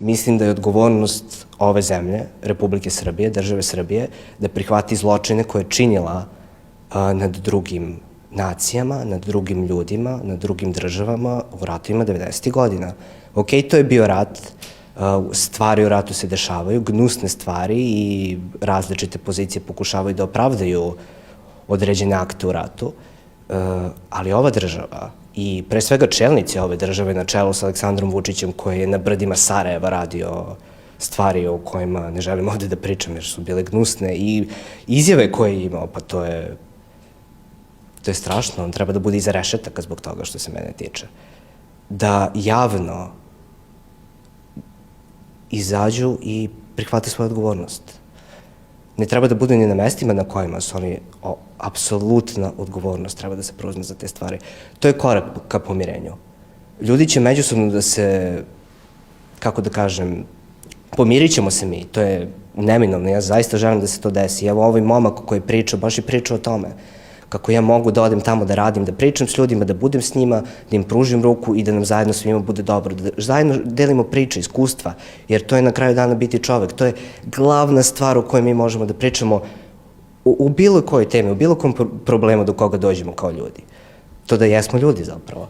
Mislim da je odgovornost ove zemlje, Republike Srbije, države Srbije, da prihvati zločine koje je činila nad drugim nacijama, nad drugim ljudima, nad drugim državama u ratovima 90. godina. Ok, to je bio rat, stvari u ratu se dešavaju, gnusne stvari i različite pozicije pokušavaju da opravdaju određene akte u ratu, ali ova država i pre svega čelnici ove države na čelu sa Aleksandrom Vučićem koji je na brdima Sarajeva radio stvari o kojima ne želim ovde da pričam jer su bile gnusne i izjave koje je imao, pa to je strašno, on treba da bude iza rešetaka zbog toga što se mene tiče. Da javno izađu i prihvate svoju odgovornost. Ne treba da budu ni na mestima na kojima su oni, apsolutna odgovornost treba da se preuzme za te stvari. To je korak ka pomirenju. Ljudi će međusobno da se, kako da kažem, pomirit ćemo se mi, to je neminovno, ja zaista želim da se to desi. Evo ovaj momak koji priča, baš je pričao o tome, kako ja mogu da odem tamo da radim, da pričam s ljudima, da budem s njima, da im pružim ruku i da nam zajedno svima bude dobro, da zajedno delimo priče, iskustva, jer to je na kraju dana biti čovek, to je glavna stvar o kojoj mi možemo da pričamo u bilo kojoj temi, u bilo kom problemu do koga dođemo kao ljudi. To da jesmo ljudi zapravo.